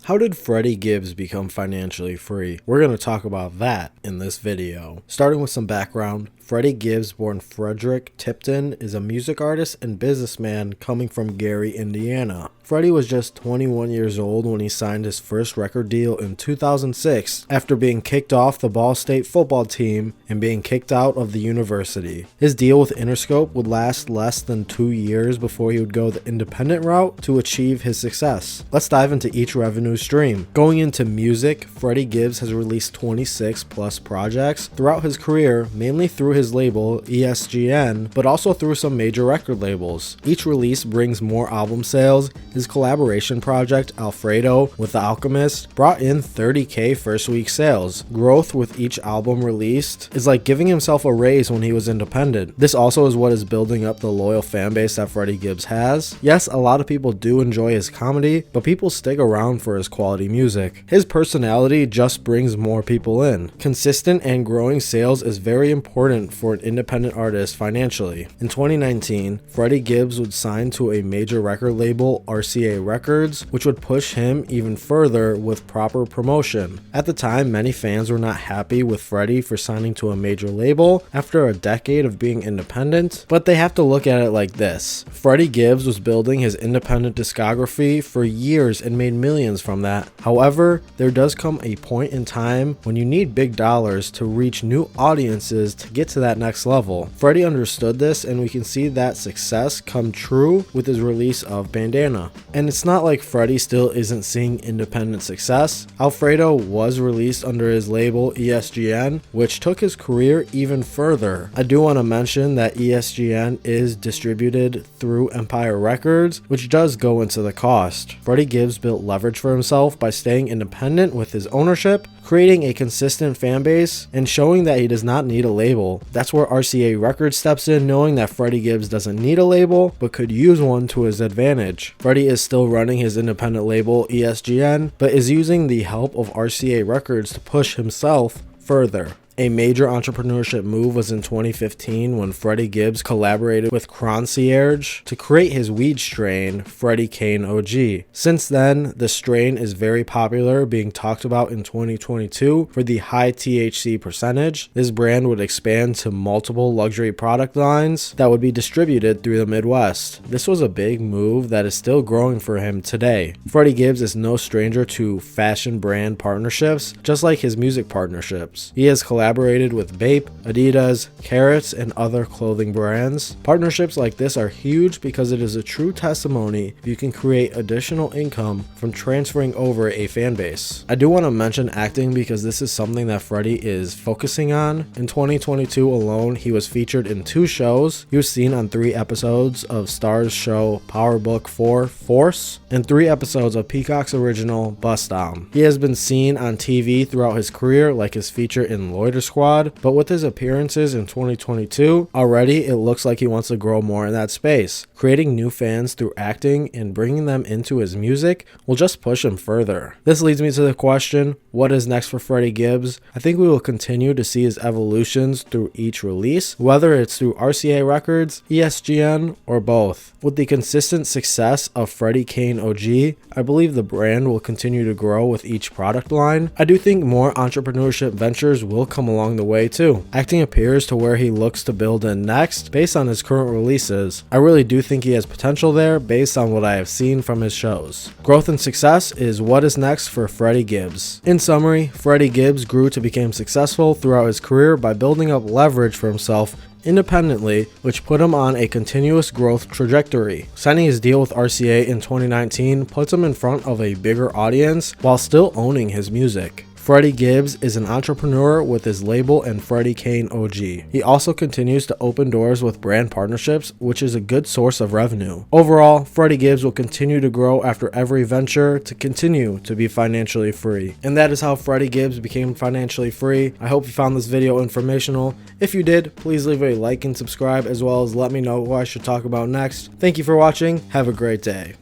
How did Freddie Gibbs become financially free? We're going to talk about that in this video. Starting with some background, Freddie Gibbs, born Frederick Tipton, is a music artist and businessman coming from Gary, Indiana. Freddie was just 21 years old when he signed his first record deal in 2006 after being kicked off the Ball State football team and being kicked out of the university. His deal with Interscope would last less than 2 years before he would go the independent route to achieve his success. Let's dive into each revenue stream. Going into music, Freddie Gibbs has released 26 plus projects throughout his career, mainly through his label ESGN, but also through some major record labels. Each release brings more album sales. His collaboration project, Alfredo, with The Alchemist, brought in $30,000 first week sales. Growth with each album released is like giving himself a raise when he was independent. This also is what is building up the loyal fan base that Freddie Gibbs has. Yes, a lot of people do enjoy his comedy, but people stick around for his quality music. His personality just brings more people in. Consistent and growing sales is very important for an independent artist financially. In 2019, Freddie Gibbs would sign to a major record label, RCA Records, which would push him even further with proper promotion. At the time, many fans were not happy with Freddie for signing to a major label after a decade of being independent, but they have to look at it like this. Freddie Gibbs was building his independent discography for years and made millions from that. However, there does come a point in time when you need big dollars to reach new audiences to get to that next level. Freddie understood this, and we can see that success come true with his release of Bandana. And it's not like Freddie still isn't seeing independent success. Alfredo was released under his label ESGN, which took his career even further. I do want to mention that ESGN is distributed through Empire Records, which does go into the cost. Freddie Gibbs built leverage for himself by staying independent with his ownership, creating a consistent fan base, and showing that he does not need a label. That's where RCA Records steps in, knowing that Freddie Gibbs doesn't need a label, but could use one to his advantage. Freddie is still running his independent label ESGN, but is using the help of RCA Records to push himself further. A major entrepreneurship move was in 2015 when Freddie Gibbs collaborated with Concierge to create his weed strain, Freddie Cane OG. Since then, the strain is very popular, being talked about in 2022 for the high THC percentage. This brand would expand to multiple luxury product lines that would be distributed through the Midwest. This was a big move that is still growing for him today. Freddie Gibbs is no stranger to fashion brand partnerships, just like his music partnerships. He has collaborated with Bape, Adidas, Carrots, and other clothing brands. Partnerships like this are huge because it is a true testimony if you can create additional income from transferring over a fan base. I do want to mention acting because this is something that Freddie is focusing on. In 2022 alone, he was featured in 2 shows. He was seen on 3 episodes of Star's show Power Book 4 Force and 3 episodes of Peacock's original Bust Down. He has been seen on TV throughout his career, like his feature in Loiter Squad, but with his appearances in 2022, already it looks like he wants to grow more in that space. Creating new fans through acting and bringing them into his music will just push him further. This leads me to the question, what is next for Freddie Gibbs? I think we will continue to see his evolutions through each release, whether it's through RCA Records, ESGN, or both. With the consistent success of Freddie Cane OG, I believe the brand will continue to grow with each product line. I do think more entrepreneurship ventures will come along the way too. Acting appears to where he looks to build in next based on his current releases. I really do think he has potential there based on what I have seen from his shows. Growth and success is what is next for Freddie Gibbs. In summary, Freddie Gibbs grew to become successful throughout his career by building up leverage for himself independently, which put him on a continuous growth trajectory. Signing his deal with RCA in 2019 puts him in front of a bigger audience while still owning his music. Freddie Gibbs is an entrepreneur with his label and Freddie Cane OG. He also continues to open doors with brand partnerships, which is a good source of revenue. Overall, Freddie Gibbs will continue to grow after every venture to continue to be financially free. And that is how Freddie Gibbs became financially free. I hope you found this video informational. If you did, please leave a like and subscribe, as well as let me know who I should talk about next. Thank you for watching. Have a great day.